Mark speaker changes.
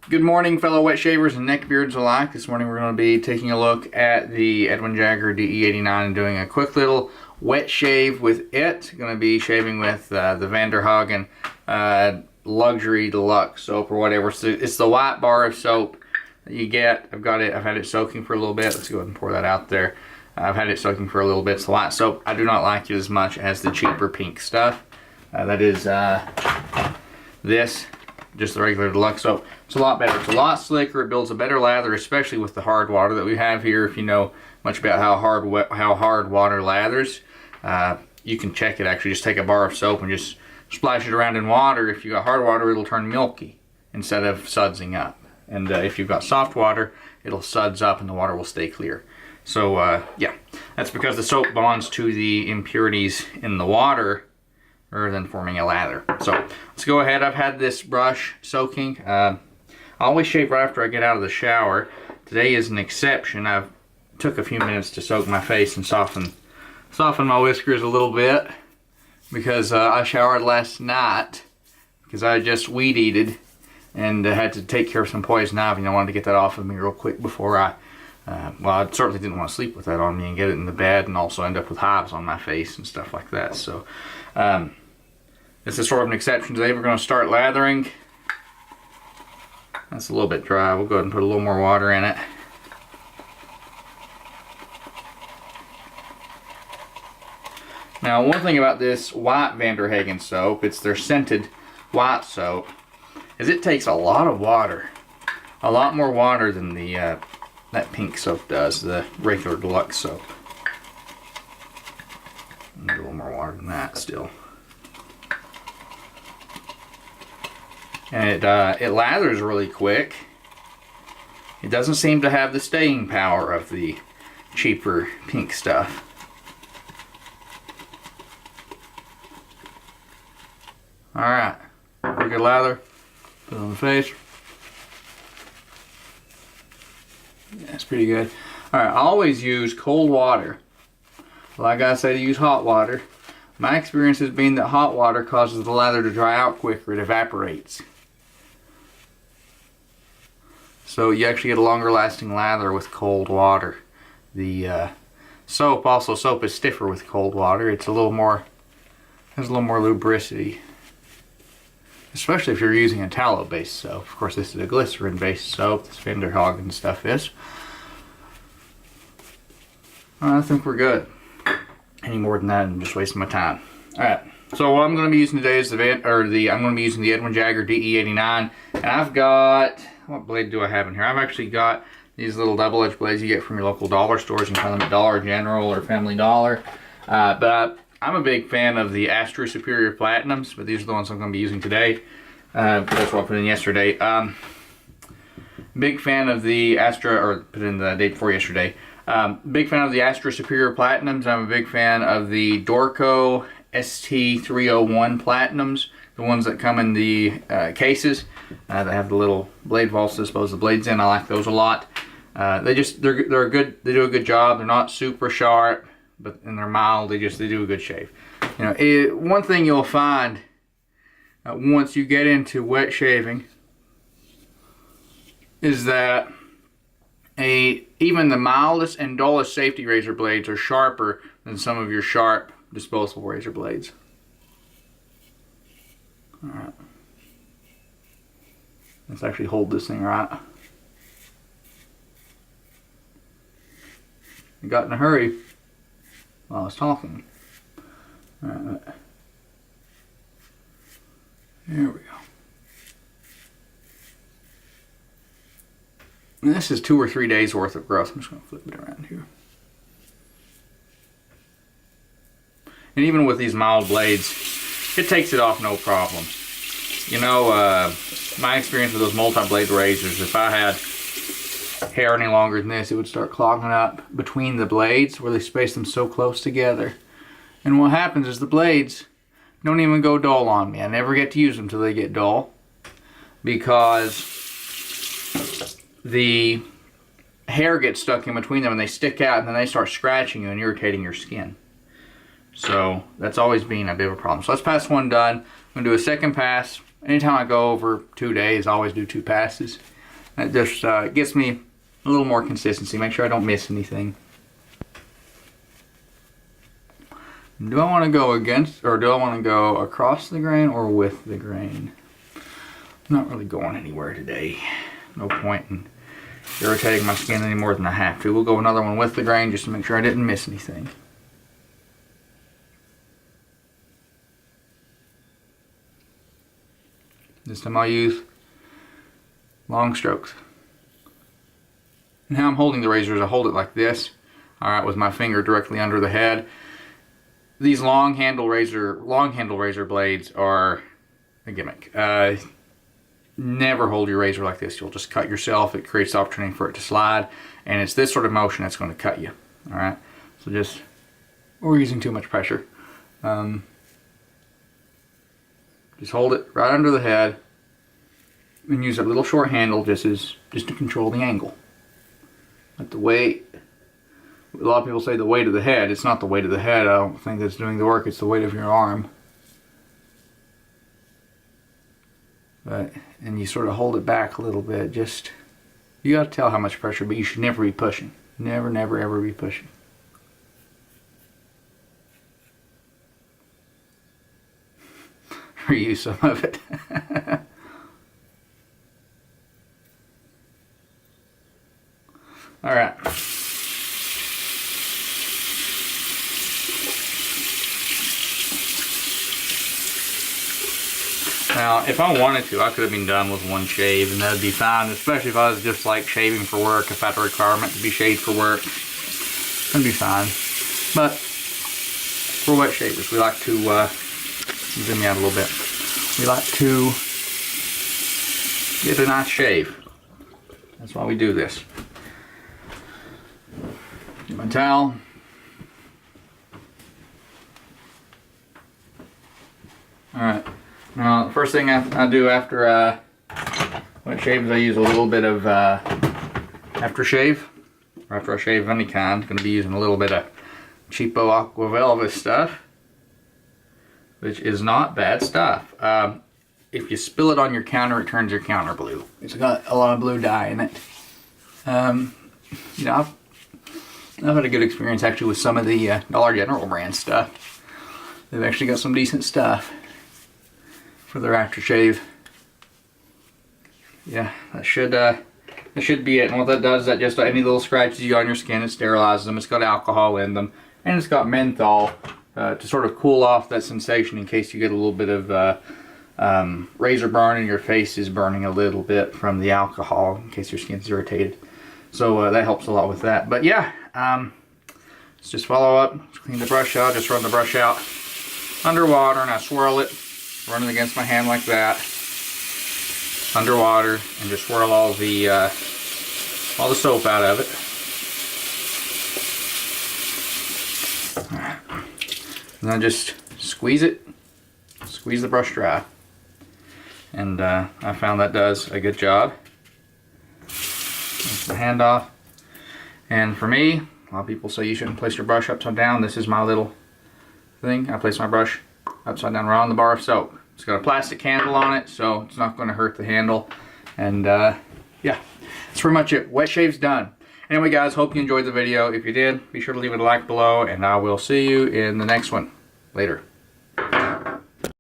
Speaker 1: Good morning, fellow wet shavers and neckbeards alike. This morning we're going to be taking a look at the Edwin Jagger DE89 and doing a quick little wet shave with it. Going to be shaving with the Hagen Luxury Deluxe soap or whatever. So it's the white bar of soap that you get. I've had it soaking for a little bit. Let's go ahead and pour that out there. I've had it soaking for a little bit. It's the white soap. I do not like it as much as the cheaper pink stuff. That is this. Just the regular deluxe soap. It's a lot better. It's a lot slicker. It builds a better lather, especially with the hard water that we have here. If you know much about how hard water lathers, you can check it. Actually, just take a bar of soap and just splash it around in water. If you got hard water, it'll turn milky instead of sudsing up. And if you've got soft water, it'll suds up and the water will stay clear. So yeah, that's because the soap bonds to the impurities in the water rather than forming a lather. So let's go ahead. I've had this brush soaking. I always shave right after I get out of the shower. Today is an exception. I took a few minutes to soak my face and soften my whiskers a little bit because I showered last night because I just weed eated and had to take care of some poison ivy, and I wanted to get that off of me real quick before I well, I certainly didn't want to sleep with that on me and get it in the bed and also end up with hives on my face and stuff like that. So this is sort of an exception today. We're going to start lathering. That's a little bit dry. We'll go ahead and put a little more water in it. Now, one thing about this white Hagen soap, it's their scented white soap, is it takes a lot of water. A lot more water than the that pink soap does, the regular deluxe soap. A little more water than that still. And it lathers really quick. It doesn't seem to have the staying power of the cheaper pink stuff. Alright, pretty good lather. Put it on the face. Yeah, it's pretty good. Alright, I always use cold water. Like I say to use hot water. My experience has been that hot water causes the lather to dry out quicker. It evaporates. So you actually get a longer lasting lather with cold water. The soap is stiffer with cold water. It's a little more, has a little more lubricity. Especially if you're using a tallow based soap. Of course, this is a glycerin based soap. This Hagen stuff is. I think we're good. Any more than that, I'm just wasting my time. Alright, so what I'm going to be using today is I'm going to be using the Edwin Jagger DE89, and I've got, what blade do I have in here? I've actually got these little double-edged blades you get from your local dollar stores. You can find them at Dollar General or Family Dollar. But I'm a big fan of the Astra Superior Platinums, but these are the ones I'm going to be using today. That's what I put in yesterday. Big fan of the Astra, or put in the day before yesterday. Big fan of the Astra Superior Platinums. I'm a big fan of the Dorco ST301 Platinums, the ones that come in the cases that have the little blade vaults to dispose the blades in. I like those a lot. They're good. They do a good job. They're not super sharp, but and they're mild. They do a good shave. You know, one thing you'll find once you get into wet shaving is that even the mildest and dullest safety razor blades are sharper than some of your sharp disposable razor blades. Alright. Let's actually hold this thing right. I got in a hurry while I was talking. Alright. There we go. And this is 2 or 3 days worth of growth. I'm just going to flip it around here. And even with these mild blades, it takes it off no problem. You know, my experience with those multi-blade razors, if I had hair any longer than this, it would start clogging up between the blades where they space them so close together. And what happens is the blades don't even go dull on me. I never get to use them until they get dull, because the hair gets stuck in between them and they stick out, and then they start scratching you and irritating your skin. So that's always been a bit of a problem. So that's pass 1 done. I'm going to do a second pass. Anytime I go over 2 days, I always do 2 passes. It just gets me a little more consistency. Make sure I don't miss anything. Do I want to go against, or do I want to go across the grain or with the grain? I'm not really going anywhere today. No point in irritating my skin any more than I have to. We'll go another one with the grain just to make sure I didn't miss anything. This time I'll use long strokes. And how I'm holding the razor is I hold it like this, alright, with my finger directly under the head. These long handle razor blades are a gimmick. Never hold your razor like this. You'll just cut yourself. It creates the opportunity for it to slide, and it's this sort of motion that's going to cut you. Alright, so just, we're using too much pressure. Just hold it right under the head and use a little short handle just to control the angle. Let the weight, a lot of people say the weight of the head. It's not the weight of the head. I don't think that's doing the work. It's the weight of your arm. And you sort of hold it back a little bit. Just, you got to tell how much pressure, but you should never be pushing. Never, never, ever be pushing. Reuse some of it. All right. Now, if I wanted to, I could have been done with one shave, and that would be fine, especially if I was just like shaving for work, if I had a requirement to be shaved for work. That'd be fine. But for wet shavers, we like to, zoom me out a little bit, we like to get a nice shave. That's why we do this. Get my towel. Alright. Now, the first thing I do after wet shave is I use a little bit of aftershave. Or after I shave of any kind, I'm going to be using a little bit of cheapo Aqua Velva stuff, which is not bad stuff. If you spill it on your counter, it turns your counter blue. It's got a lot of blue dye in it. You know, I've had a good experience actually with some of the Dollar General brand stuff. They've actually got some decent stuff for their aftershave. Yeah, that should be it. And what that does is that just any little scratches you got on your skin, it sterilizes them. It's got alcohol in them, and it's got menthol to sort of cool off that sensation in case you get a little bit of razor burn and your face is burning a little bit from the alcohol, in case your skin's irritated. So that helps a lot with that. But yeah, let's just follow up. Let's clean the brush out. Just run the brush out underwater, and I swirl it, run it against my hand like that, underwater, and just swirl all the soap out of it. Alright. And then just squeeze it, squeeze the brush dry. And I found that does a good job. Take the hand off. And for me, a lot of people say you shouldn't place your brush upside down. This is my little thing. I place my brush upside down right on the bar of soap. It's got a plastic handle on it, so it's not going to hurt the handle. And yeah, that's pretty much it. Wet shave's done. Anyway guys, hope you enjoyed the video. If you did, be sure to leave it a like below, and I will see you in the next one. Later.